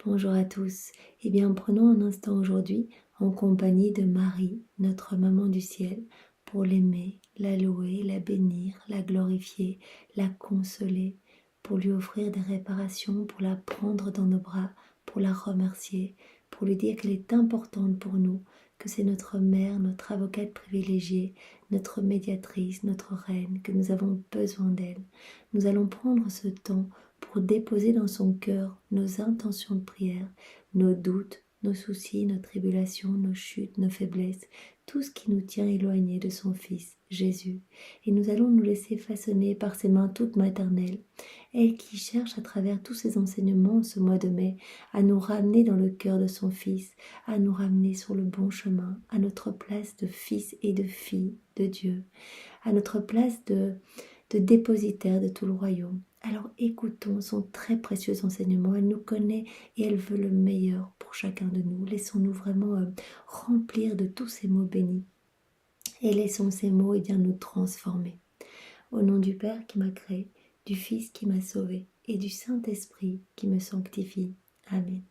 Bonjour à tous. Eh bien, prenons un instant aujourd'hui en compagnie de Marie, notre maman du ciel, pour l'aimer, la louer, la bénir, la glorifier, la consoler, pour lui offrir des réparations, pour la prendre dans nos bras, pour la remercier, pour lui dire qu'elle est importante pour nous, que c'est notre mère, notre avocate privilégiée, notre médiatrice, notre reine, que nous avons besoin d'elle. Nous allons prendre ce temps pour déposer dans son cœur nos intentions de prière, nos doutes, nos soucis, nos tribulations, nos chutes, nos faiblesses, tout ce qui nous tient éloignés de son Fils, Jésus. Et nous allons nous laisser façonner par ses mains toutes maternelles, elle qui cherche à travers tous ses enseignements ce mois de mai à nous ramener dans le cœur de son Fils, à nous ramener sur le bon chemin, à notre place de fils et de filles de Dieu, à notre place de dépositaire de tout le royaume. Alors écoutons son très précieux enseignement. Elle nous connaît et elle veut le meilleur pour chacun de nous. Laissons-nous vraiment remplir de tous ces mots bénis. Et laissons ces mots nous transformer. Au nom du Père qui m'a créé, du Fils qui m'a sauvé et du Saint-Esprit qui me sanctifie. Amen.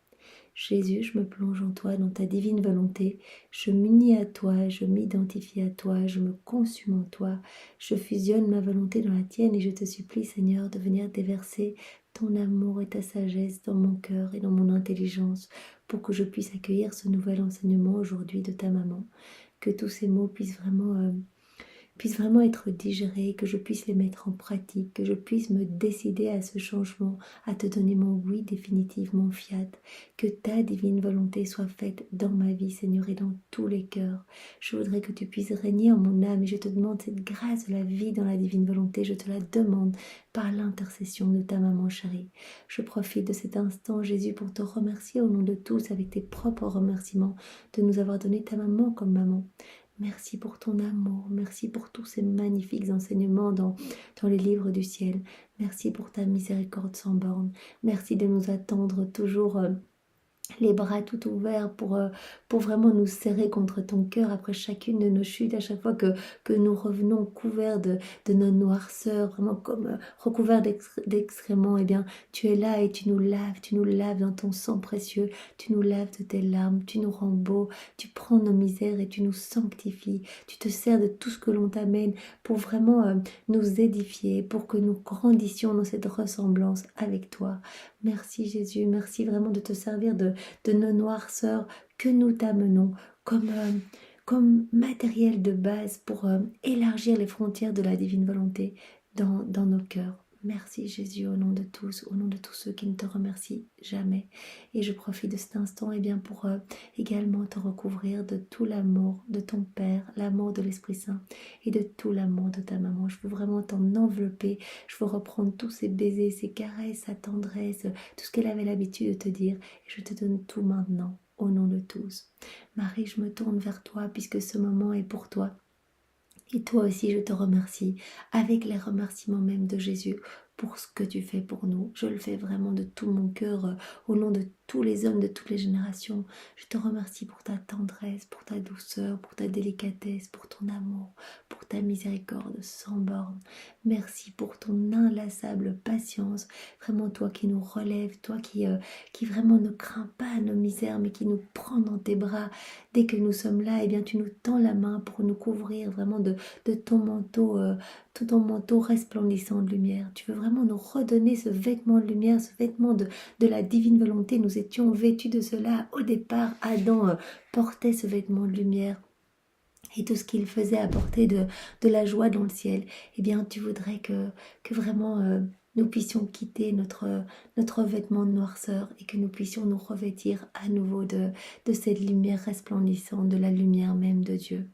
Jésus, je me plonge en toi, dans ta divine volonté. Je m'unis à toi, je m'identifie à toi, je me consume en toi. Je fusionne ma volonté dans la tienne et je te supplie, Seigneur, de venir déverser ton amour et ta sagesse dans mon cœur et dans mon intelligence pour que je puisse accueillir ce nouvel enseignement aujourd'hui de ta maman. Que tous ces mots puissent vraiment être digérés, que je puisse les mettre en pratique, que je puisse me décider à ce changement, à te donner mon oui définitif, mon fiat, que ta divine volonté soit faite dans ma vie, Seigneur, et dans tous les cœurs. Je voudrais que tu puisses régner en mon âme et je te demande cette grâce de la vie dans la divine volonté, je te la demande par l'intercession de ta maman chérie. Je profite de cet instant, Jésus, pour te remercier au nom de tous, avec tes propres remerciements, de nous avoir donné ta maman comme maman. Merci pour ton amour, merci pour tous ces magnifiques enseignements dans les livres du ciel. Merci pour ta miséricorde sans borne. Merci de nous attendre toujours les bras tout ouverts pour vraiment nous serrer contre ton cœur après chacune de nos chutes, à chaque fois que nous revenons couverts de nos noirceurs, vraiment comme recouverts d'excréments. Eh bien, tu es là et tu nous laves dans ton sang précieux, tu nous laves de tes larmes, tu nous rends beaux, tu prends nos misères et tu nous sanctifies, tu te sers de tout ce que l'on t'amène pour vraiment nous édifier, pour que nous grandissions dans cette ressemblance avec toi. Merci Jésus, merci vraiment de te servir de nos noirceurs que nous t'amenons comme matériel de base pour élargir les frontières de la divine volonté dans nos cœurs. Merci Jésus au nom de tous ceux qui ne te remercient jamais. Et je profite de cet instant pour également te recouvrir de tout l'amour de ton Père, l'amour de l'Esprit Saint et de tout l'amour de ta maman. Je veux vraiment t'en envelopper, je veux reprendre tous ces baisers, ces caresses, sa tendresse, tout ce qu'elle avait l'habitude de te dire. Et je te donne tout maintenant, au nom de tous. Marie, je me tourne vers toi puisque ce moment est pour toi. Et toi aussi, je te remercie avec les remerciements même de Jésus pour ce que tu fais pour nous. Je le fais vraiment de tout mon cœur, au nom de tous les hommes de toutes les générations. Je te remercie pour ta tendresse, pour ta douceur, pour ta délicatesse, pour ton amour, pour ta miséricorde sans borne. Merci pour ton inlassable patience. Vraiment, toi qui nous relèves, toi qui vraiment ne crains pas nos misères, mais qui nous prend dans tes bras. Dès que nous sommes là, tu nous tends la main pour nous couvrir vraiment de ton manteau, tout ton manteau resplendissant de lumière. Tu veux vraiment nous redonner ce vêtement de lumière, ce vêtement de la divine volonté. Nous étions vêtus de cela au départ. Adam portait ce vêtement de lumière. Et tout ce qu'il faisait apporter de la joie dans le ciel. Tu voudrais que vraiment nous puissions quitter notre vêtement de noirceur et que nous puissions nous revêtir à nouveau de cette lumière resplendissante, de la lumière même de Dieu.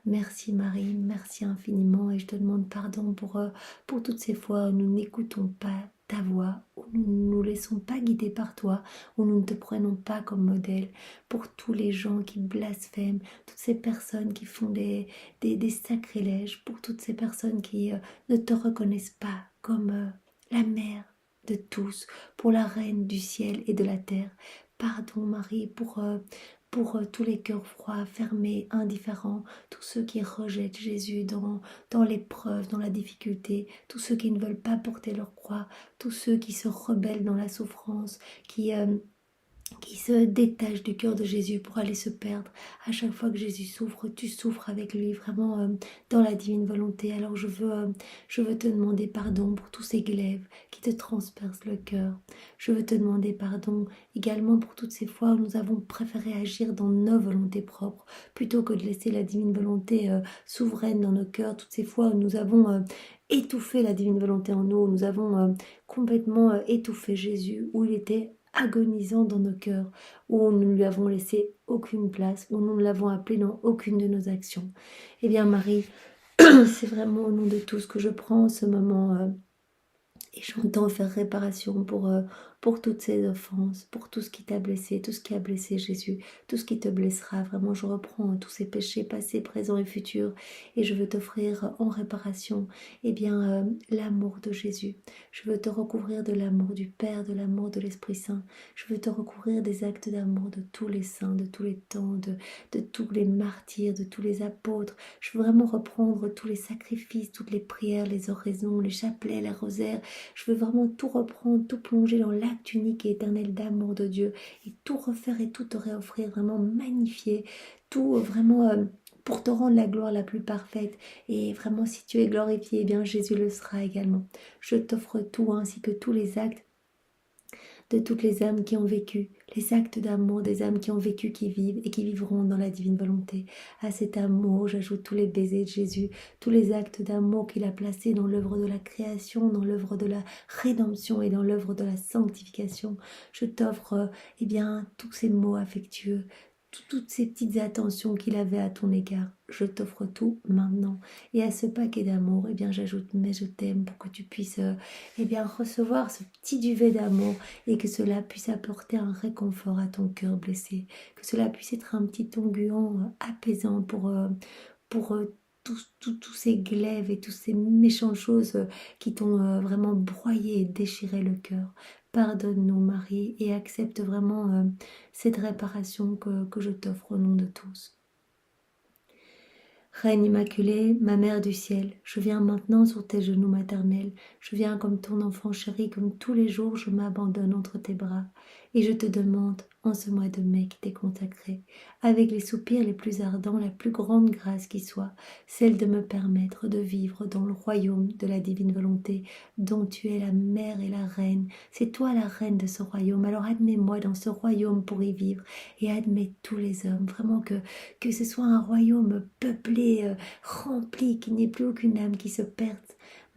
Merci Marie, merci infiniment et je te demande pardon pour toutes ces fois où nous n'écoutons pas ta voix, où nous ne nous laissons pas guider par toi, où nous ne te prenons pas comme modèle, pour tous les gens qui blasphèment, toutes ces personnes qui font des sacrilèges, pour toutes ces personnes qui ne te reconnaissent pas comme la mère de tous, pour la reine du ciel et de la terre. Pardon Marie pour tous les cœurs froids, fermés, indifférents, tous ceux qui rejettent Jésus dans l'épreuve, dans la difficulté, tous ceux qui ne veulent pas porter leur croix, tous ceux qui se rebellent dans la souffrance, qui qui se détache du cœur de Jésus pour aller se perdre. À chaque fois que Jésus souffre, tu souffres avec lui, vraiment dans la divine volonté. Alors je veux te demander pardon pour tous ces glaives qui te transpercent le cœur. Je veux te demander pardon également pour toutes ces fois où nous avons préféré agir dans nos volontés propres, plutôt que de laisser la divine volonté souveraine dans nos cœurs. Toutes ces fois où nous avons étouffé la divine volonté en nous, où nous avons complètement étouffé Jésus, où il était agonisant dans nos cœurs, où nous ne lui avons laissé aucune place, où nous ne l'avons appelé dans aucune de nos actions. Eh bien Marie, c'est vraiment au nom de tous que je prends ce moment et j'entends faire réparation pour toutes ces offenses, pour tout ce qui t'a blessé, tout ce qui a blessé Jésus, tout ce qui te blessera. Vraiment, je reprends tous ces péchés passés, présents et futurs et je veux t'offrir en réparation l'amour de Jésus. Je veux te recouvrir de l'amour du Père, de l'amour de l'Esprit Saint. Je veux te recouvrir des actes d'amour de tous les saints, de tous les temps, de tous les martyrs, de tous les apôtres. Je veux vraiment reprendre tous les sacrifices, toutes les prières, les oraisons, les chapelets, les rosaires. Je veux vraiment tout reprendre, tout plonger dans l'acte unique et éternel d'amour de Dieu et tout refaire et tout te réoffrir, vraiment magnifier, tout vraiment pour te rendre la gloire la plus parfaite. Et vraiment, si tu es glorifié, eh bien Jésus le sera également. Je t'offre tout ainsi que tous les actes de toutes les âmes qui ont vécu, les actes d'amour des âmes qui ont vécu, qui vivent et qui vivront dans la divine volonté. À cet amour, j'ajoute tous les baisers de Jésus, tous les actes d'amour qu'il a placés dans l'œuvre de la création, dans l'œuvre de la rédemption et dans l'œuvre de la sanctification. Je t'offre tous ces mots affectueux, toutes ces petites attentions qu'il avait à ton égard. Je t'offre tout maintenant. Et à ce paquet d'amour, j'ajoute mes je t'aime pour que tu puisses recevoir ce petit duvet d'amour et que cela puisse apporter un réconfort à ton cœur blessé. Que cela puisse être un petit onguent apaisant pour tous ces glaives et toutes ces méchantes choses qui t'ont vraiment broyé et déchiré le cœur. Pardonne-nous, Marie, et accepte vraiment cette réparation que je t'offre au nom de tous. Reine Immaculée, ma Mère du ciel, je viens maintenant sur tes genoux maternels, je viens comme ton enfant chéri, comme tous les jours je m'abandonne entre tes bras, et je te demande, en ce mois de mai qui t'est consacré, avec les soupirs les plus ardents, la plus grande grâce qui soit, celle de me permettre de vivre dans le royaume de la divine volonté, dont tu es la mère et la reine. C'est toi la reine de ce royaume, alors admets-moi dans ce royaume pour y vivre, et admets tous les hommes, vraiment que ce soit un royaume peuplé, rempli, qu'il n'y ait plus aucune âme qui se perde.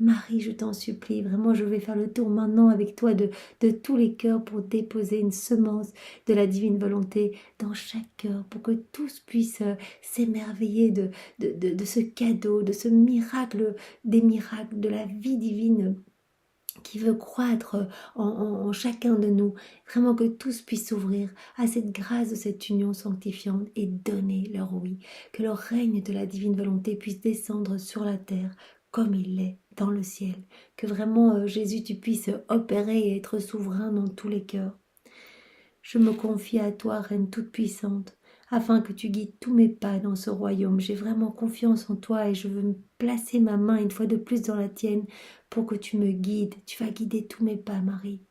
Marie, je t'en supplie, vraiment je vais faire le tour maintenant avec toi de tous les cœurs pour déposer une semence de la divine volonté dans chaque cœur, pour que tous puissent s'émerveiller de ce cadeau, de ce miracle, des miracles, de la vie divine qui veut croître en chacun de nous, vraiment que tous puissent s'ouvrir à cette grâce de cette union sanctifiante et donner leur oui, que le règne de la divine volonté puisse descendre sur la terre comme il l'est dans le ciel, que vraiment Jésus tu puisses opérer et être souverain dans tous les cœurs. Je me confie à toi, Reine toute-puissante, afin que tu guides tous mes pas dans ce royaume. J'ai vraiment confiance en toi et je veux me placer ma main une fois de plus dans la tienne pour que tu me guides. Tu vas guider tous mes pas, Marie.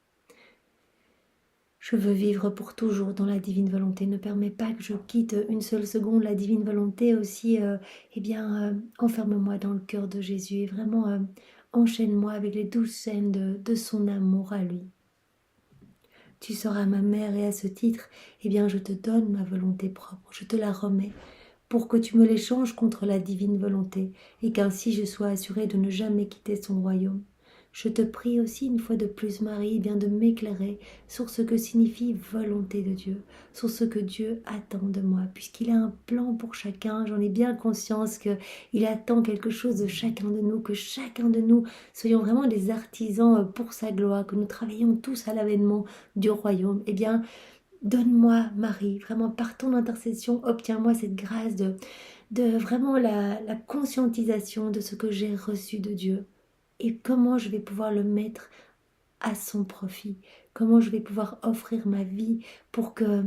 Je veux vivre pour toujours dans la divine volonté. Ne permets pas que je quitte une seule seconde la divine volonté aussi. Enferme-moi dans le cœur de Jésus et vraiment enchaîne-moi avec les douces chaînes de son amour à lui. Tu seras ma mère et à ce titre, je te donne ma volonté propre, je te la remets, pour que tu me l'échanges contre la divine volonté, et qu'ainsi je sois assurée de ne jamais quitter son royaume. Je te prie aussi une fois de plus, Marie, de m'éclairer sur ce que signifie volonté de Dieu, sur ce que Dieu attend de moi, puisqu'il a un plan pour chacun. J'en ai bien conscience qu'il attend quelque chose de chacun de nous, que chacun de nous soyons vraiment des artisans pour sa gloire, que nous travaillions tous à l'avènement du royaume. Donne-moi, Marie, vraiment par ton intercession, obtiens-moi cette grâce de vraiment la conscientisation de ce que j'ai reçu de Dieu. Et comment je vais pouvoir le mettre à son profit, comment je vais pouvoir offrir ma vie pour que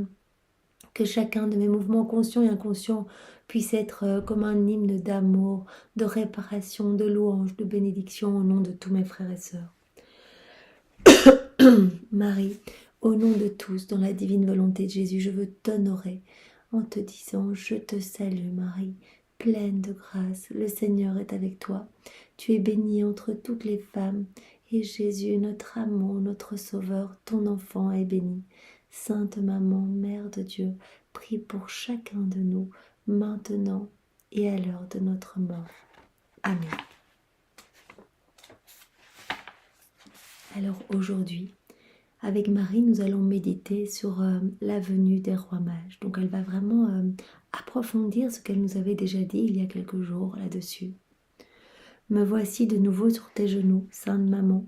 chacun de mes mouvements conscients et inconscients puisse être comme un hymne d'amour, de réparation, de louange, de bénédiction au nom de tous mes frères et sœurs. Marie, Au nom de tous, dans la divine volonté de Jésus, je veux t'honorer en te disant, je te salue Marie, pleine de grâce, le Seigneur est avec toi. Tu es bénie entre toutes les femmes, et Jésus, notre amour, notre Sauveur, ton enfant est béni. Sainte Maman, Mère de Dieu, prie pour chacun de nous, maintenant et à l'heure de notre mort. Amen. Alors aujourd'hui, avec Marie, nous allons méditer sur la venue des rois mages. Donc elle va vraiment approfondir ce qu'elle nous avait déjà dit il y a quelques jours là-dessus. Me voici de nouveau sur tes genoux, Sainte Maman.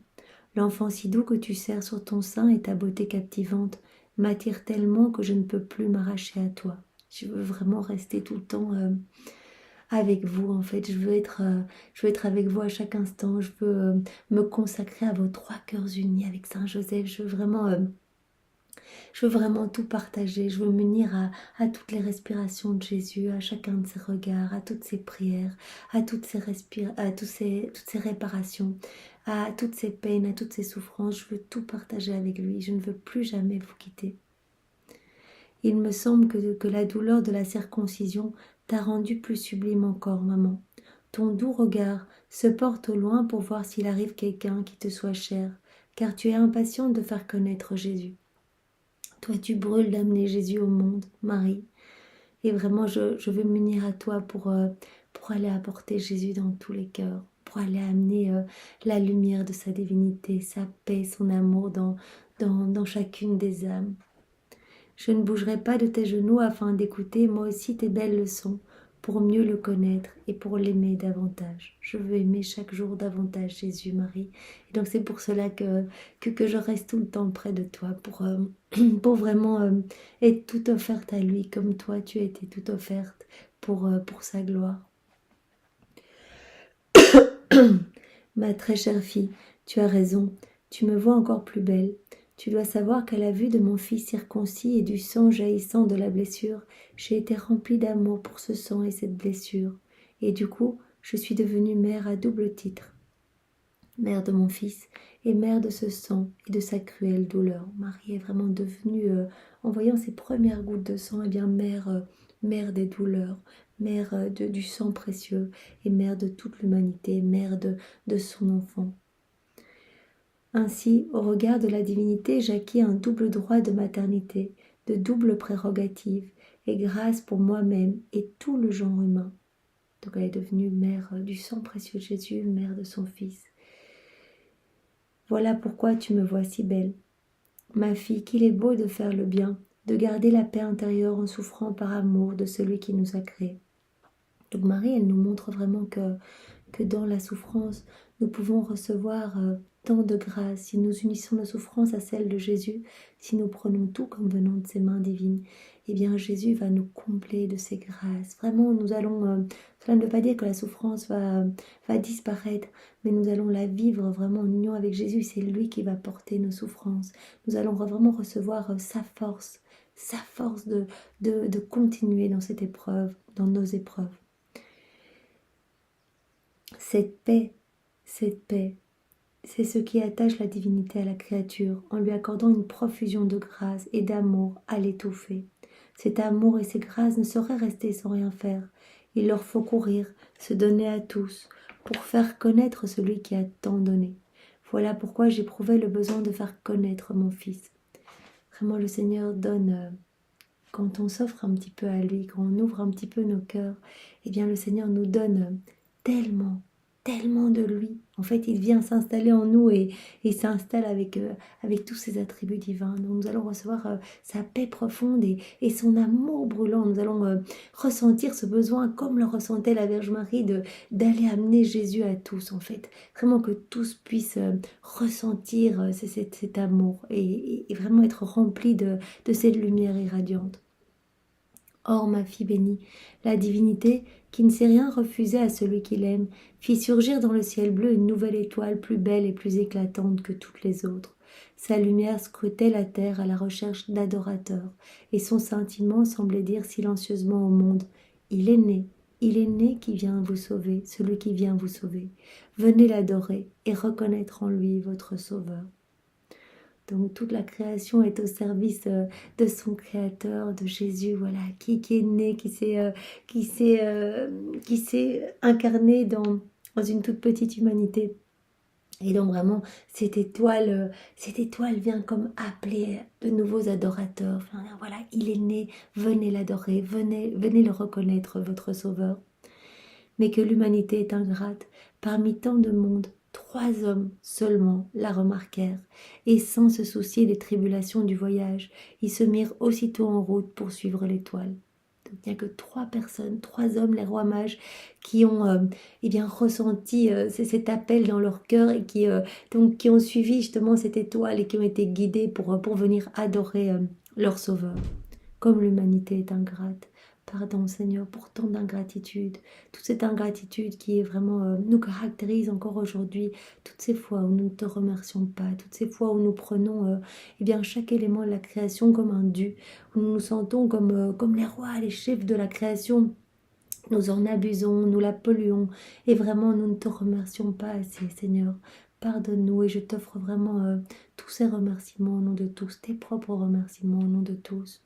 L'enfant si doux que tu serres sur ton sein et ta beauté captivante m'attire tellement que je ne peux plus m'arracher à toi. Je veux vraiment rester tout le temps avec vous, en fait. Je veux être avec vous à chaque instant. Je veux me consacrer à vos trois cœurs unis avec Saint Joseph. Je veux vraiment tout partager. Je veux m'unir à toutes les respirations de Jésus, à chacun de ses regards, à toutes ses prières, à toutes ses toutes ses réparations, à toutes ses peines, à toutes ses souffrances. Je veux tout partager avec lui. Je ne veux plus jamais vous quitter. Il me semble que la douleur de la circoncision t'a rendu plus sublime encore, maman. Ton doux regard se porte au loin pour voir s'il arrive quelqu'un qui te soit cher, car tu es impatiente de faire connaître Jésus. Toi, tu brûles d'amener Jésus au monde, Marie. Et vraiment, je veux m'unir à toi pour aller apporter Jésus dans tous les cœurs, pour aller amener la lumière de sa divinité, sa paix, son amour dans chacune des âmes. Je ne bougerai pas de tes genoux afin d'écouter moi aussi tes belles leçons, pour mieux le connaître et pour l'aimer davantage. Je veux aimer chaque jour davantage Jésus, Marie. Et donc c'est pour cela que je reste tout le temps près de toi, pour vraiment être toute offerte à lui, comme toi tu as été toute offerte pour sa gloire. Ma très chère fille, tu as raison, tu me vois encore plus belle. Tu dois savoir qu'à la vue de mon fils circoncis et du sang jaillissant de la blessure, j'ai été remplie d'amour pour ce sang et cette blessure. Et du coup, je suis devenue mère à double titre. Mère de mon fils et mère de ce sang et de sa cruelle douleur. Marie est vraiment devenue, en voyant ses premières gouttes de sang, mère des douleurs, mère du sang précieux et mère de toute l'humanité, mère de son enfant. Ainsi, au regard de la divinité, j'acquis un double droit de maternité, de double prérogative, et grâce pour moi-même et tout le genre humain. Donc elle est devenue mère du sang précieux de Jésus, mère de son Fils. Voilà pourquoi tu me vois si belle. Ma fille, qu'il est beau de faire le bien, de garder la paix intérieure en souffrant par amour de celui qui nous a créés. Donc Marie, elle nous montre vraiment que dans la souffrance, nous pouvons recevoir tant de grâce si nous unissons nos souffrances à celles de Jésus, si nous prenons tout comme venant de ses mains divines. Eh bien, Jésus va nous combler de ses grâces. Vraiment, nous allons... cela ne veut pas dire que la souffrance va disparaître, mais nous allons la vivre vraiment en union avec Jésus. C'est lui qui va porter nos souffrances. Nous allons vraiment recevoir sa force de continuer dans cette épreuve, dans nos épreuves. Cette paix, c'est ce qui attache la divinité à la créature, en lui accordant une profusion de grâce et d'amour à l'étouffer. Cet amour et ces grâces ne sauraient rester sans rien faire. Il leur faut courir, se donner à tous, pour faire connaître celui qui a tant donné. Voilà pourquoi j'éprouvais le besoin de faire connaître mon Fils. Vraiment, le Seigneur donne, quand on s'offre un petit peu à lui, quand on ouvre un petit peu nos cœurs, eh bien le Seigneur nous donne tellement de lui. En fait, il vient s'installer en nous et s'installe avec tous ses attributs divins. Donc, nous allons recevoir sa paix profonde et son amour brûlant. Nous allons ressentir ce besoin, comme le ressentait la Vierge Marie, d'aller amener Jésus à tous, en fait. Vraiment que tous puissent ressentir cet amour et vraiment être remplis de cette lumière irradiante. Or, ma fille bénie, la divinité, qui ne sait rien refuser à celui qui l'aime, fit surgir dans le ciel bleu une nouvelle étoile plus belle et plus éclatante que toutes les autres. Sa lumière scrutait la terre à la recherche d'adorateurs, et son scintillement semblait dire silencieusement au monde « Il est né qui vient vous sauver, celui qui vient vous sauver. Venez l'adorer et reconnaître en lui votre sauveur. » Donc toute la création est au service de son créateur, de Jésus, voilà, qui est né, qui s'est incarné dans une toute petite humanité. Et donc vraiment, cette étoile vient comme appeler de nouveaux adorateurs. Enfin, voilà, il est né, venez l'adorer, venez le reconnaître, votre sauveur. Mais que l'humanité est ingrate, parmi tant de monde, 3 hommes seulement la remarquèrent, et sans se soucier des tribulations du voyage, ils se mirent aussitôt en route pour suivre l'étoile. Donc il n'y a que 3 personnes, 3 hommes, les rois mages, qui ont eh bien, ressenti cet appel dans leur cœur et donc, qui ont suivi justement cette étoile et qui ont été guidés pour venir adorer leur sauveur. Comme l'humanité est ingrate. Pardon Seigneur pour tant d'ingratitude, toute cette ingratitude qui est vraiment nous caractérise encore aujourd'hui, toutes ces fois où nous ne te remercions pas, toutes ces fois où nous prenons eh bien, chaque élément de la création comme un dû, où nous nous sentons comme les rois, les chefs de la création, nous en abusons, nous la polluons et vraiment nous ne te remercions pas assez Seigneur. Pardonne-nous et je t'offre vraiment tous ces remerciements au nom de tous, tes propres remerciements au nom de tous.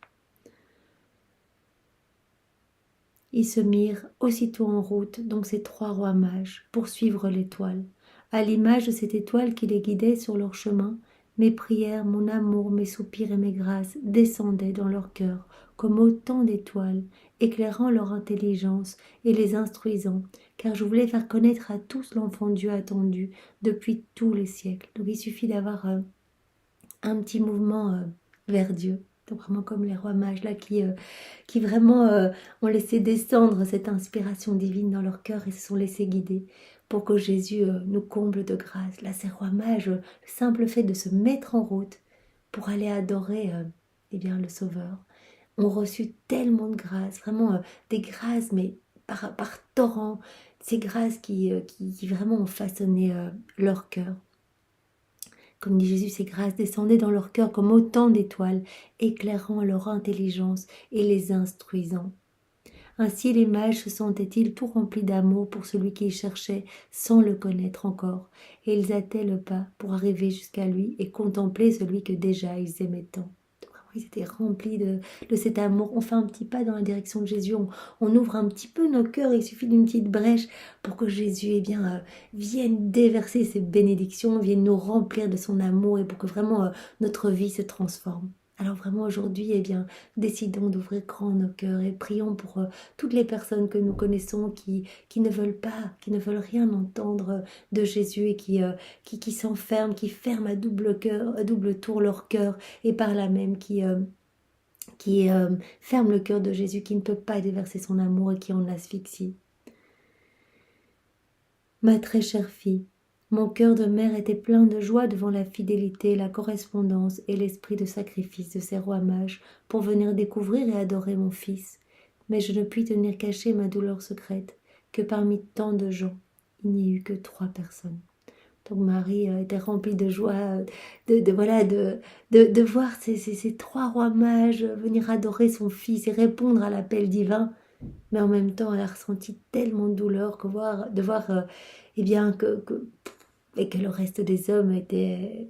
Ils se mirent aussitôt en route, donc ces 3 rois mages, pour suivre l'étoile. À l'image de cette étoile qui les guidait sur leur chemin, mes prières, mon amour, mes soupirs et mes grâces descendaient dans leur cœur comme autant d'étoiles, éclairant leur intelligence et les instruisant, car je voulais faire connaître à tous l'enfant Dieu attendu depuis tous les siècles. Donc il suffit d'avoir un petit mouvement vers Dieu. Donc vraiment comme les rois mages là qui vraiment ont laissé descendre cette inspiration divine dans leur cœur et se sont laissés guider pour que Jésus nous comble de grâce. Là, ces rois mages, le simple fait de se mettre en route pour aller adorer eh bien, le Sauveur, ont reçu tellement de grâces, vraiment des grâces, mais par torrent, ces grâces qui vraiment ont façonné leur cœur. Comme dit Jésus, ces grâces descendaient dans leur cœur comme autant d'étoiles, éclairant leur intelligence et les instruisant. Ainsi les mages se sentaient-ils tout remplis d'amour pour celui qu'ils cherchaient sans le connaître encore, et ils hâtaient le pas pour arriver jusqu'à lui et contempler celui que déjà ils aimaient tant. Ils étaient remplis de cet amour. On fait un petit pas dans la direction de Jésus, on ouvre un petit peu nos cœurs, il suffit d'une petite brèche pour que Jésus eh bien, vienne déverser ses bénédictions, vienne nous remplir de son amour et pour que vraiment notre vie se transforme. Alors vraiment aujourd'hui, eh bien, décidons d'ouvrir grand nos cœurs et prions pour toutes les personnes que nous connaissons qui ne veulent pas, qui ne veulent rien entendre de Jésus et qui s'enferment, qui ferment à double tour leur cœur et par là même qui ferment le cœur de Jésus, qui ne peut pas déverser son amour et qui en asphyxie. Ma très chère fille, mon cœur de mère était plein de joie devant la fidélité, la correspondance et l'esprit de sacrifice de ces rois mages pour venir découvrir et adorer mon fils. Mais je ne puis tenir cachée ma douleur secrète, que parmi tant de gens, il n'y eut que 3 personnes. Donc Marie était remplie de joie de voir ces 3 rois mages venir adorer son fils et répondre à l'appel divin. Mais en même temps, elle a ressenti tellement de douleur de voir eh bien, et que le reste des hommes étaient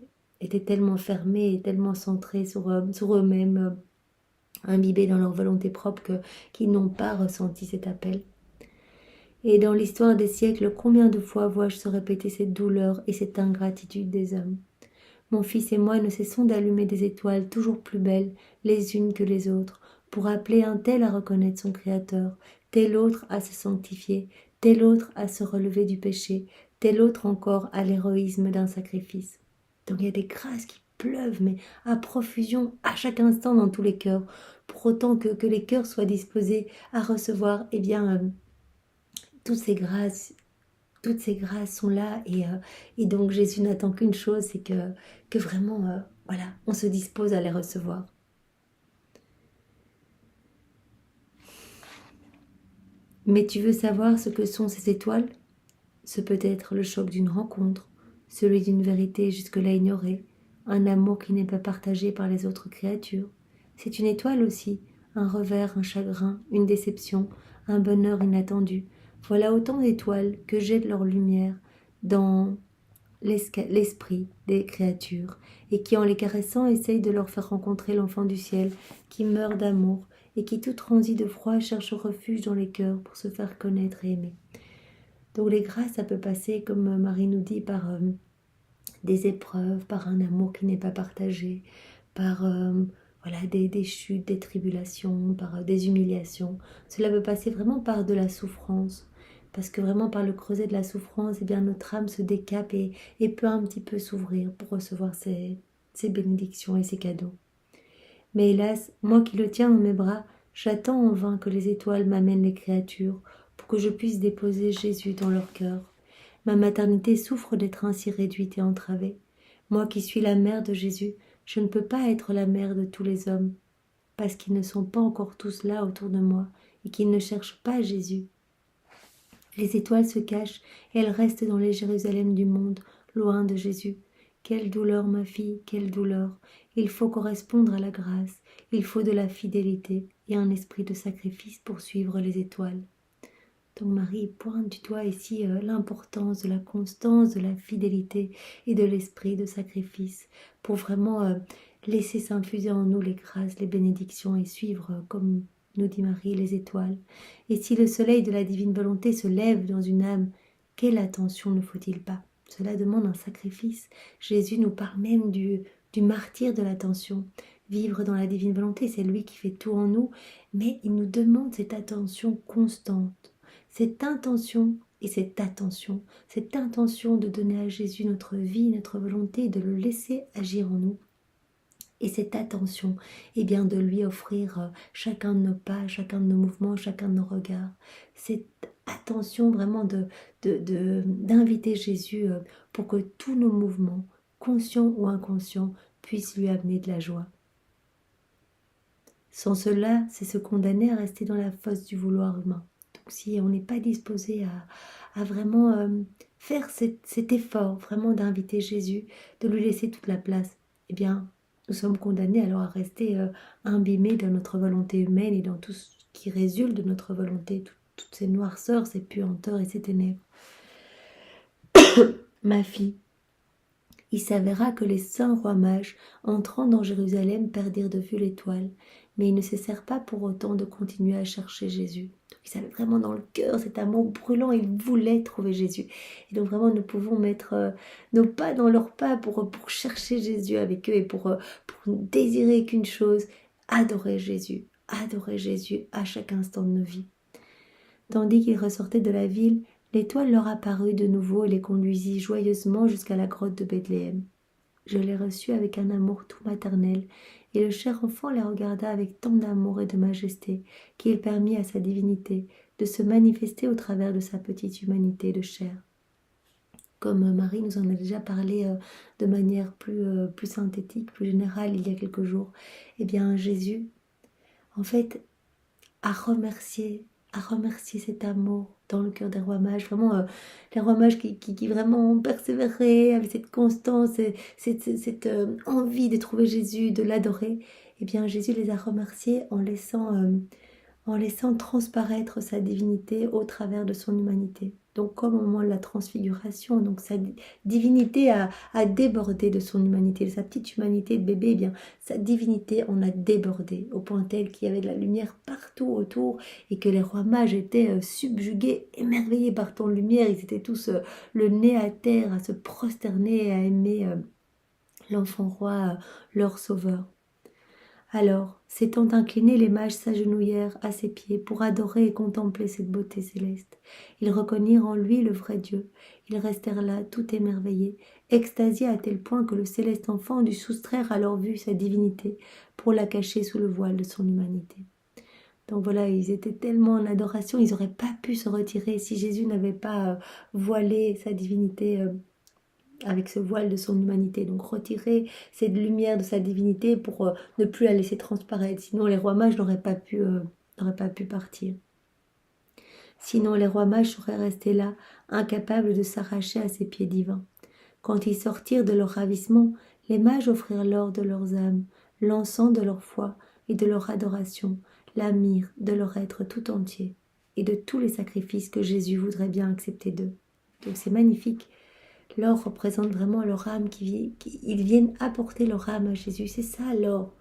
tellement fermés et tellement centrés sur eux-mêmes, imbibés dans leur volonté propre, qu'ils n'ont pas ressenti cet appel. Et dans l'histoire des siècles, combien de fois vois-je se répéter cette douleur et cette ingratitude des hommes? Mon fils et moi ne cessons d'allumer des étoiles toujours plus belles les unes que les autres, pour appeler un tel à reconnaître son Créateur, tel autre à se sanctifier, tel autre à se relever du péché, tel autre encore à l'héroïsme d'un sacrifice. Donc il y a des grâces qui pleuvent, mais à profusion, à chaque instant dans tous les cœurs, pour autant que les cœurs soient disposés à recevoir, eh bien, toutes ces grâces sont là et donc Jésus n'attend qu'une chose, c'est que vraiment, voilà, on se dispose à les recevoir. Mais tu veux savoir ce que sont ces étoiles? Ce peut être le choc d'une rencontre, celui d'une vérité jusque-là ignorée, un amour qui n'est pas partagé par les autres créatures. C'est une étoile aussi, un revers, un chagrin, une déception, un bonheur inattendu. Voilà autant d'étoiles que jettent leur lumière dans l'esprit des créatures et qui, en les caressant, essaye de leur faire rencontrer l'enfant du ciel qui meurt d'amour et qui, tout transi de froid, cherche refuge dans les cœurs pour se faire connaître et aimer. Donc les grâces, ça peut passer, comme Marie nous dit, par des épreuves, par un amour qui n'est pas partagé, par voilà, des chutes, des tribulations, par des humiliations. Cela peut passer vraiment par de la souffrance, parce que vraiment par le creuset de la souffrance, eh bien, notre âme se décape et peut un petit peu s'ouvrir pour recevoir ces bénédictions et ces cadeaux. Mais hélas, moi qui le tiens dans mes bras, j'attends en vain que les étoiles m'amènent les créatures pour que je puisse déposer Jésus dans leur cœur. Ma maternité souffre d'être ainsi réduite et entravée. Moi qui suis la mère de Jésus, je ne peux pas être la mère de tous les hommes, parce qu'ils ne sont pas encore tous là autour de moi et qu'ils ne cherchent pas Jésus. Les étoiles se cachent et elles restent dans les Jérusalem du monde, loin de Jésus. Quelle douleur, ma fille, quelle douleur. Il faut correspondre à la grâce, il faut de la fidélité et un esprit de sacrifice pour suivre les étoiles. Donc Marie pointe du doigt ici l'importance de la constance, de la fidélité et de l'esprit de sacrifice pour vraiment laisser s'infuser en nous les grâces, les bénédictions et suivre, comme nous dit Marie, les étoiles. Et si le soleil de la divine volonté se lève dans une âme, quelle attention ne faut-il pas? Cela demande un sacrifice. Jésus nous parle même du martyre de l'attention. Vivre dans la divine volonté, c'est lui qui fait tout en nous, mais il nous demande cette attention constante. Cette intention et cette intention de donner à Jésus notre vie, notre volonté, de le laisser agir en nous. Et cette attention, eh bien, de lui offrir chacun de nos pas, chacun de nos mouvements, chacun de nos regards. Cette attention vraiment d'inviter Jésus pour que tous nos mouvements, conscients ou inconscients, puissent lui amener de la joie. Sans cela, c'est se condamner à rester dans la fosse du vouloir humain. Donc si on n'est pas disposé à vraiment faire cet effort, vraiment d'inviter Jésus, de lui laisser toute la place, eh bien, nous sommes condamnés alors à rester imbibés dans notre volonté humaine et dans tout ce qui résulte de notre volonté, toutes ces noirceurs, ces puanteurs et ces ténèbres. Ma fille, il s'avéra que les saints rois mages, entrant dans Jérusalem, perdirent de vue l'étoile, mais ils ne cessèrent pas pour autant de continuer à chercher Jésus. Donc ils avaient vraiment dans le cœur cet amour brûlant, ils voulaient trouver Jésus. Et donc vraiment nous pouvons mettre nos pas dans leurs pas pour chercher Jésus avec eux et pour désirer qu'une chose, adorer Jésus à chaque instant de nos vies. Tandis qu'ils ressortaient de la ville, l'étoile leur apparut de nouveau et les conduisit joyeusement jusqu'à la grotte de Bethléem. Je les reçus avec un amour tout maternel, et le cher enfant les regarda avec tant d'amour et de majesté qu'il permit à sa divinité de se manifester au travers de sa petite humanité de chair. Comme Marie nous en a déjà parlé de manière plus synthétique, plus générale il y a quelques jours, eh bien Jésus, en fait, a remercié cet amour dans le cœur des rois mages, vraiment les rois mages qui vraiment persévéraient avec cette constance, cette envie de trouver Jésus, de l'adorer. Eh bien Jésus les a remerciés en laissant transparaître sa divinité au travers de son humanité. Donc comme au moment de la transfiguration, donc sa divinité a débordé de son humanité, de sa petite humanité de bébé, eh bien sa divinité en a débordé, au point tel qu'il y avait de la lumière partout autour et que les rois mages étaient subjugués, émerveillés par tant de lumière, ils étaient tous le nez à terre, à se prosterner et à aimer l'enfant roi, leur sauveur. Alors, s'étant inclinés, les mages s'agenouillèrent à ses pieds pour adorer et contempler cette beauté céleste. Ils reconnurent en lui le vrai Dieu. Ils restèrent là, tout émerveillés, extasiés à tel point que le céleste enfant dut soustraire à leur vue sa divinité pour la cacher sous le voile de son humanité. Donc voilà, ils étaient tellement en adoration, ils n'auraient pas pu se retirer si Jésus n'avait pas voilé sa divinité avec ce voile de son humanité, donc retirer cette lumière de sa divinité pour ne plus la laisser transparaître, sinon les rois mages n'auraient pas pu partir. Sinon les rois mages seraient restés là, incapables de s'arracher à ses pieds divins. Quand ils sortirent de leur ravissement, les mages offrirent l'or de leurs âmes, l'encens de leur foi et de leur adoration, la myrrhe de leur être tout entier, et de tous les sacrifices que Jésus voudrait bien accepter d'eux. Donc c'est magnifique. L'or représente vraiment leur âme ils viennent apporter leur âme à Jésus. C'est ça l'or.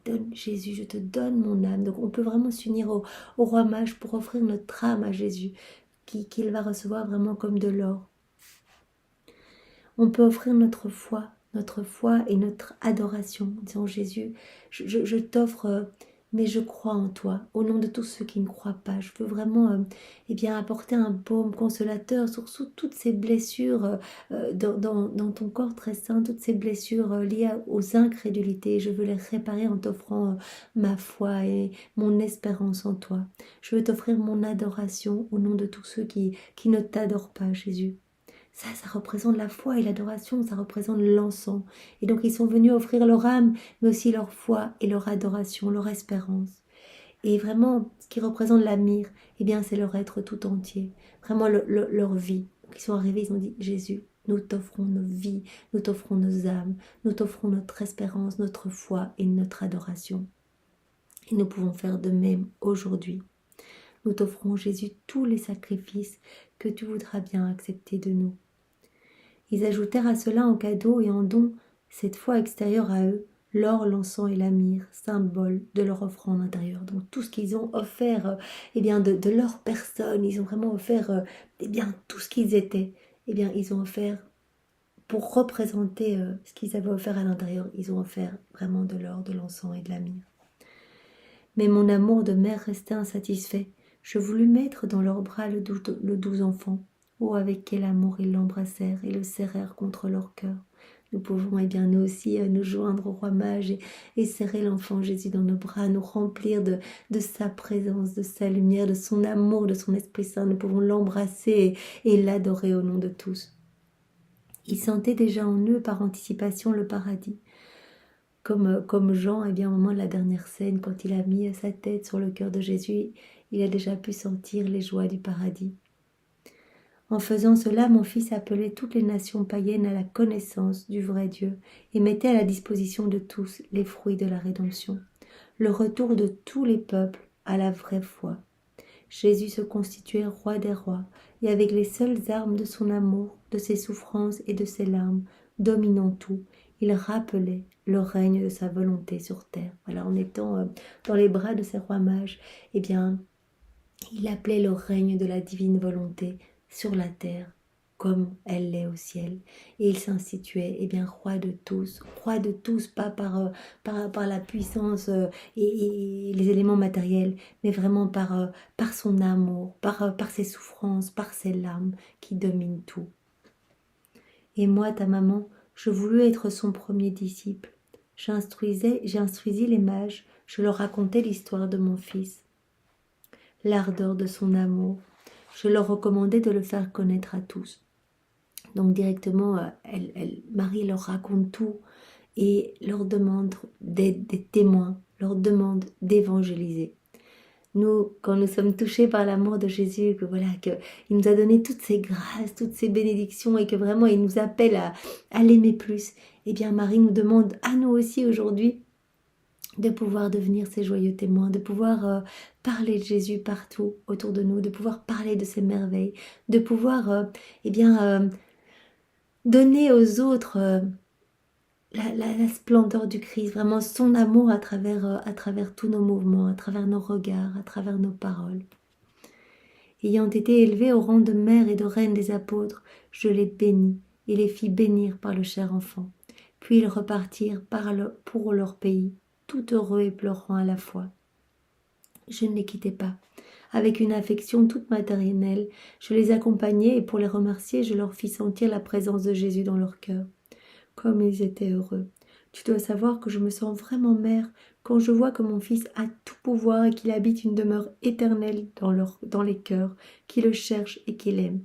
Donne Jésus, je te donne mon âme. Donc on peut vraiment s'unir au roi mage pour offrir notre âme à Jésus, qu'il va recevoir vraiment comme de l'or. On peut offrir notre foi et notre adoration, en disant Jésus, je t'offre, mais je crois en toi, au nom de tous ceux qui ne croient pas. Je veux vraiment apporter un baume consolateur sur toutes ces blessures dans ton corps très saint, toutes ces blessures liées aux incrédulités. Je veux les réparer en t'offrant ma foi et mon espérance en toi. Je veux t'offrir mon adoration au nom de tous ceux qui ne t'adorent pas, Jésus. Ça représente la foi et l'adoration, ça représente l'encens. Et donc ils sont venus offrir leur âme, mais aussi leur foi et leur adoration, leur espérance. Et vraiment, ce qui représente la myrrhe, c'est leur être tout entier, vraiment leur vie. Donc ils sont arrivés, ils ont dit, Jésus, nous t'offrons nos vies, nous t'offrons nos âmes, nous t'offrons notre espérance, notre foi et notre adoration. Et nous pouvons faire de même aujourd'hui. Nous t'offrons, Jésus, tous les sacrifices que tu voudras bien accepter de nous. Ils ajoutèrent à cela en cadeau et en don, cette foi extérieure à eux, l'or, l'encens et la myrrhe, symbole de leur offrande intérieure. Donc tout ce qu'ils ont offert de leur personne, ils ont vraiment offert tout ce qu'ils étaient. Ils ont offert pour représenter ce qu'ils avaient offert à l'intérieur. Ils ont offert vraiment de l'or, de l'encens et de la myrrhe. Mais mon amour de mère restait insatisfait. Je voulus mettre dans leurs bras le doux enfant. Oh, avec quel amour ils l'embrassèrent et le serrèrent contre leur cœur. Nous pouvons nous aussi nous joindre au roi mage et serrer l'enfant Jésus dans nos bras, nous remplir de sa présence, de sa lumière, de son amour, de son Esprit Saint. Nous pouvons l'embrasser et l'adorer au nom de tous. Ils sentaient déjà en eux par anticipation le paradis. Comme Jean, au moment de la dernière scène, quand il a mis sa tête sur le cœur de Jésus, il a déjà pu sentir les joies du paradis. En faisant cela, mon fils appelait toutes les nations païennes à la connaissance du vrai Dieu et mettait à la disposition de tous les fruits de la rédemption, le retour de tous les peuples à la vraie foi. Jésus se constituait roi des rois et avec les seules armes de son amour, de ses souffrances et de ses larmes, dominant tout, il rappelait le règne de sa volonté sur terre. Voilà, en étant dans les bras de ces rois mages, il appelait le règne de la divine volonté sur la terre comme elle l'est au ciel. Et il s'instituait roi de tous, pas par la puissance et les éléments matériels, mais vraiment par son amour, par ses souffrances, par ses larmes qui dominent tout. Et moi, ta maman, je voulus être son premier disciple. J'instruisis les mages, je leur racontais l'histoire de mon fils, l'ardeur de son amour. Je leur recommandais de le faire connaître à tous. Donc directement, Marie leur raconte tout et leur demande d'être des témoins, leur demande d'évangéliser. Nous, quand nous sommes touchés par l'amour de Jésus, qu'il nous a donné toutes ces grâces, toutes ces bénédictions et que vraiment il nous appelle à l'aimer plus, Marie nous demande à nous aussi aujourd'hui de pouvoir devenir ces joyeux témoins, de pouvoir parler de Jésus partout autour de nous, de pouvoir parler de ses merveilles, de pouvoir donner aux autres la splendeur du Christ, vraiment son amour à travers tous nos mouvements, à travers nos regards, à travers nos paroles. Ayant été élevée au rang de mère et de reine des apôtres, je les bénis et les fis bénir par le cher enfant. Puis ils repartirent pour leur pays, tout heureux et pleurant à la fois. Je ne les quittais pas. Avec une affection toute maternelle, je les accompagnais et pour les remercier, je leur fis sentir la présence de Jésus dans leur cœur. Comme ils étaient heureux. Tu dois savoir que je me sens vraiment mère quand je vois que mon fils a tout pouvoir et qu'il habite une demeure éternelle dans les cœurs, qui le cherchent et qui l'aiment.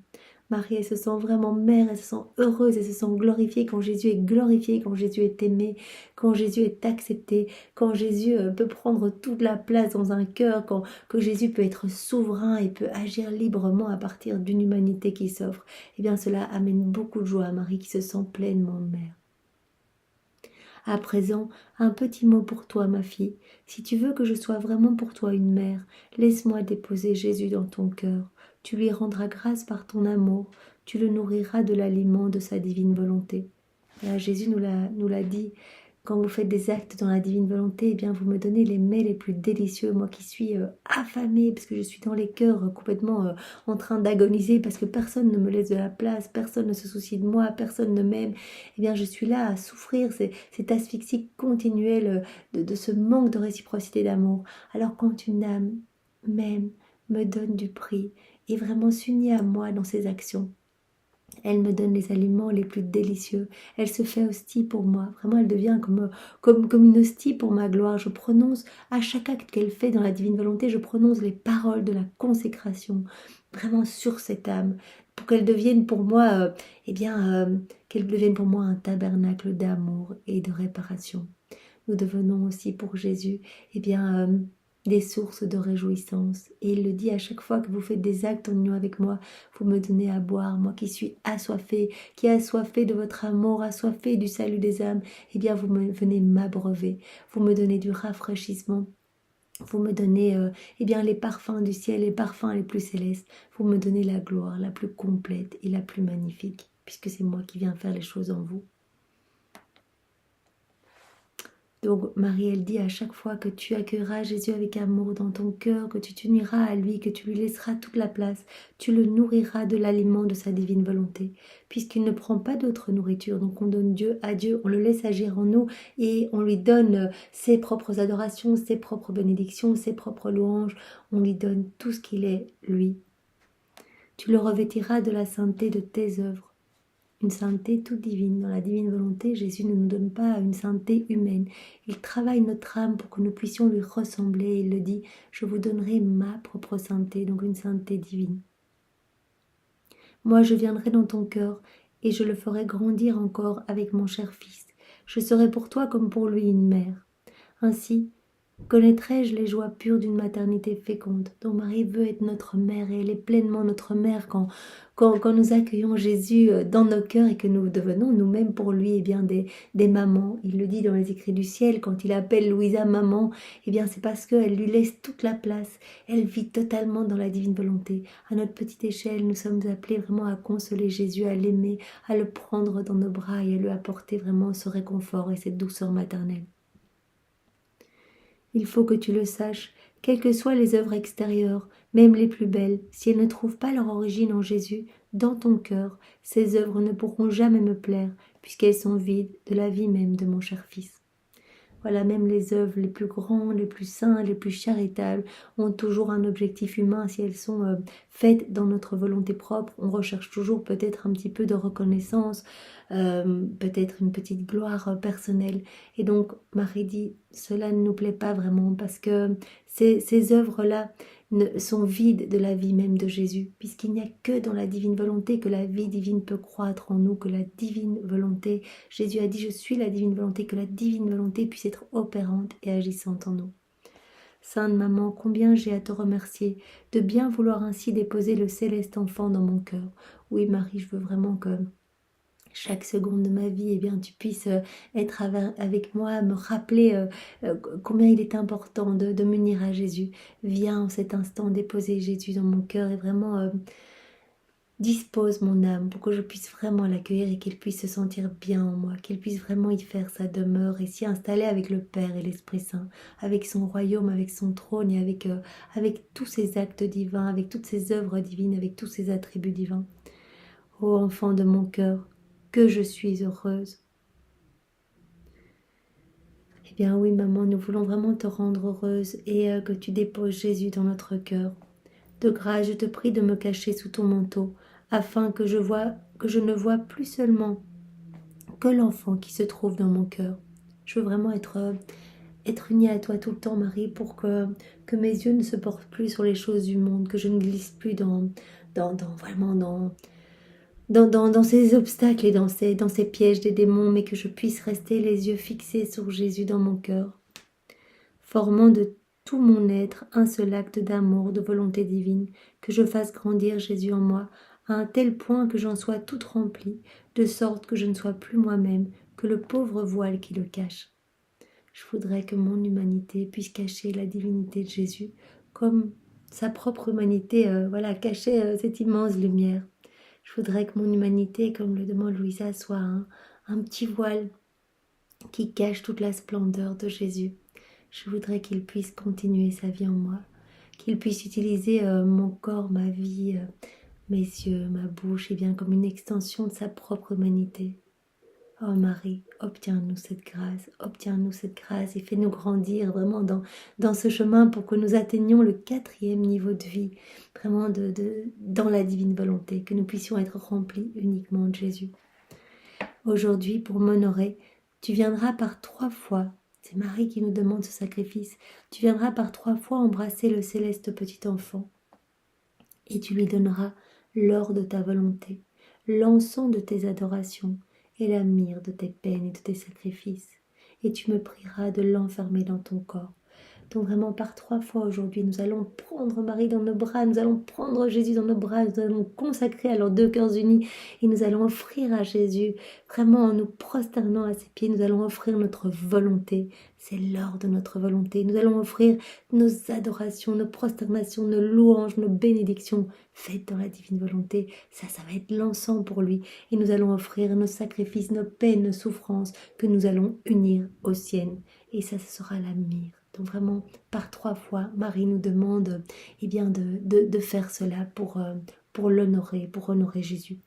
Marie, elle se sent vraiment mère, elle se sent heureuse, elle se sent glorifiée quand Jésus est glorifié, quand Jésus est aimé, quand Jésus est accepté, quand Jésus peut prendre toute la place dans un cœur, que Jésus peut être souverain et peut agir librement à partir d'une humanité qui s'offre. Cela amène beaucoup de joie à Marie qui se sent pleinement mère. À présent, un petit mot pour toi, ma fille. Si tu veux que je sois vraiment pour toi une mère, laisse-moi déposer Jésus dans ton cœur. Tu lui rendras grâce par ton amour. tu le nourriras de l'aliment de sa divine volonté. Là, Jésus nous l'a dit. Quand vous faites des actes dans la divine volonté, eh bien vous me donnez les mets les plus délicieux, moi qui suis affamée, parce que je suis dans les cœurs complètement en train d'agoniser, parce que personne ne me laisse de la place, personne ne se soucie de moi, personne ne m'aime. Eh bien je suis là à souffrir cette asphyxie continuelle de ce manque de réciprocité d'amour. Alors quand une âme m'aime, me donne du prix, et vraiment s'unit à moi dans ses actions, elle me donne les aliments les plus délicieux. Elle se fait hostie pour moi. Vraiment, elle devient comme une hostie pour ma gloire. Je prononce, à chaque acte qu'elle fait dans la divine volonté, je prononce les paroles de la consécration, vraiment sur cette âme, pour qu'elle devienne pour moi, qu'elle devienne pour moi un tabernacle d'amour et de réparation. Nous devenons aussi pour Jésus, des sources de réjouissance. Et il le dit à chaque fois que vous faites des actes en union avec moi, vous me donnez à boire, moi qui suis assoiffée, qui est assoiffée de votre amour, assoiffée du salut des âmes, vous venez m'abreuver, vous me donnez du rafraîchissement. Vous me donnez les parfums du ciel, les parfums les plus célestes. Vous me donnez la gloire la plus complète et la plus magnifique, puisque c'est moi qui viens faire les choses en vous. Donc Marie, elle dit à chaque fois que tu accueilleras Jésus avec amour dans ton cœur, que tu t'uniras à lui, que tu lui laisseras toute la place, tu le nourriras de l'aliment de sa divine volonté, puisqu'il ne prend pas d'autre nourriture. Donc on donne Dieu à Dieu, on le laisse agir en nous et on lui donne ses propres adorations, ses propres bénédictions, ses propres louanges. On lui donne tout ce qu'il est, lui. Tu le revêtiras de la sainteté de tes œuvres. Une sainteté toute divine. Dans la divine volonté, Jésus ne nous donne pas une sainteté humaine. Il travaille notre âme pour que nous puissions lui ressembler. Il le dit, je vous donnerai ma propre sainteté, donc une sainteté divine. Moi, je viendrai dans ton cœur et je le ferai grandir encore avec mon cher Fils. Je serai pour toi comme pour lui une mère. Ainsi, connaîtrai-je les joies pures d'une maternité féconde, dont Marie veut être notre mère, et elle est pleinement notre mère quand nous accueillons Jésus dans nos cœurs et que nous devenons nous-mêmes pour lui des mamans. Il le dit dans les écrits du ciel, quand il appelle Louisa maman, c'est parce qu'elle lui laisse toute la place. Elle vit totalement dans la divine volonté. À notre petite échelle, nous sommes appelés vraiment à consoler Jésus, à l'aimer, à le prendre dans nos bras et à lui apporter vraiment ce réconfort et cette douceur maternelle. Il faut que tu le saches, quelles que soient les œuvres extérieures, même les plus belles, si elles ne trouvent pas leur origine en Jésus, dans ton cœur, ces œuvres ne pourront jamais me plaire, puisqu'elles sont vides de la vie même de mon cher Fils. Voilà, même les œuvres les plus grandes, les plus saintes, les plus charitables ont toujours un objectif humain. Si elles sont faites dans notre volonté propre, on recherche toujours peut-être un petit peu de reconnaissance, peut-être une petite gloire personnelle. Et donc, Marie dit, cela ne nous plaît pas vraiment parce que ces œuvres-là sont vides de la vie même de Jésus, puisqu'il n'y a que dans la divine volonté que la vie divine peut croître en nous, que la divine volonté, Jésus a dit, je suis la divine volonté, que la divine volonté puisse être opérante et agissante en nous. Sainte Maman, combien j'ai à te remercier de bien vouloir ainsi déposer le céleste enfant dans mon cœur. Oui Marie, je veux vraiment que chaque seconde de ma vie, tu puisses être avec moi, me rappeler combien il est important de m'unir à Jésus. Viens en cet instant déposer Jésus dans mon cœur et vraiment dispose mon âme pour que je puisse vraiment l'accueillir et qu'il puisse se sentir bien en moi, qu'il puisse vraiment y faire sa demeure et s'y installer avec le Père et l'Esprit Saint, avec son royaume, avec son trône et avec tous ses actes divins, avec toutes ses œuvres divines, avec tous ses attributs divins. Ô enfant de mon cœur, que je suis heureuse. Eh bien oui maman, nous voulons vraiment te rendre heureuse et que tu déposes Jésus dans notre cœur. De grâce, je te prie de me cacher sous ton manteau, afin que je ne vois plus seulement que l'enfant qui se trouve dans mon cœur. Je veux vraiment être unie à toi tout le temps, Marie, pour que mes yeux ne se portent plus sur les choses du monde, que je ne glisse plus dans ces obstacles et dans ces pièges des démons, mais que je puisse rester les yeux fixés sur Jésus dans mon cœur, formant de tout mon être un seul acte d'amour, de volonté divine, que je fasse grandir Jésus en moi, à un tel point que j'en sois toute remplie, de sorte que je ne sois plus moi-même que le pauvre voile qui le cache. Je voudrais que mon humanité puisse cacher la divinité de Jésus, comme sa propre humanité cachait cette immense lumière. Je voudrais que mon humanité, comme le demande Louisa, soit un petit voile qui cache toute la splendeur de Jésus. Je voudrais qu'il puisse continuer sa vie en moi, qu'il puisse utiliser mon corps, ma vie, mes yeux, ma bouche, et bien comme une extension de sa propre humanité. Oh Marie, obtiens-nous cette grâce et fais-nous grandir vraiment dans ce chemin pour que nous atteignions le 4e niveau de vie, vraiment dans la divine volonté, que nous puissions être remplis uniquement de Jésus. Aujourd'hui, pour m'honorer, tu viendras par 3 fois, c'est Marie qui nous demande ce sacrifice, tu viendras par 3 fois embrasser le céleste petit enfant et tu lui donneras l'or de ta volonté, l'encens de tes adorations et la myrrhe de tes peines et de tes sacrifices. Et tu me prieras de l'enfermer dans ton corps. Donc vraiment par 3 fois aujourd'hui, nous allons prendre Marie dans nos bras, nous allons prendre Jésus dans nos bras, nous allons consacrer à leurs 2 cœurs unis et nous allons offrir à Jésus, vraiment en nous prosternant à ses pieds, nous allons offrir notre volonté. C'est l'or de notre volonté. Nous allons offrir nos adorations, nos prosternations, nos louanges, nos bénédictions faites dans la divine volonté. Ça va être l'encens pour lui. Et nous allons offrir nos sacrifices, nos peines, nos souffrances que nous allons unir aux siennes. Et ça sera la myrrhe. Donc vraiment, par 3 fois, Marie nous demande bien de faire cela pour l'honorer, pour honorer Jésus.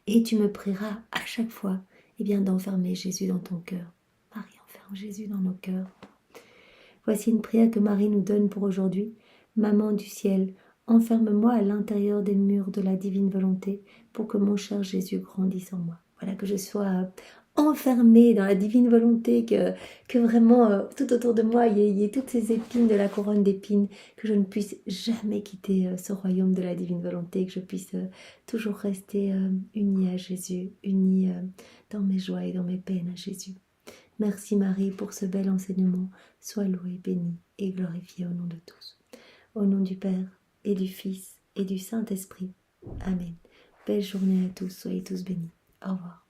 Et tu me prieras à chaque fois bien d'enfermer Jésus dans ton cœur. Marie, enferme Jésus dans nos cœurs. Voici une prière que Marie nous donne pour aujourd'hui. Maman du ciel, enferme-moi à l'intérieur des murs de la divine volonté pour que mon cher Jésus grandisse en moi. Voilà, que je sois enfermée dans la divine volonté, que vraiment tout autour de moi il y ait toutes ces épines de la couronne d'épines, que je ne puisse jamais quitter ce royaume de la divine volonté, que je puisse toujours rester unie à Jésus, unie dans mes joies et dans mes peines à Jésus. Merci Marie pour ce bel enseignement. Sois louée, bénie et glorifiée au nom de tous. Au nom du Père et du Fils et du Saint-Esprit. Amen. Belle journée à tous, soyez tous bénis. Au revoir.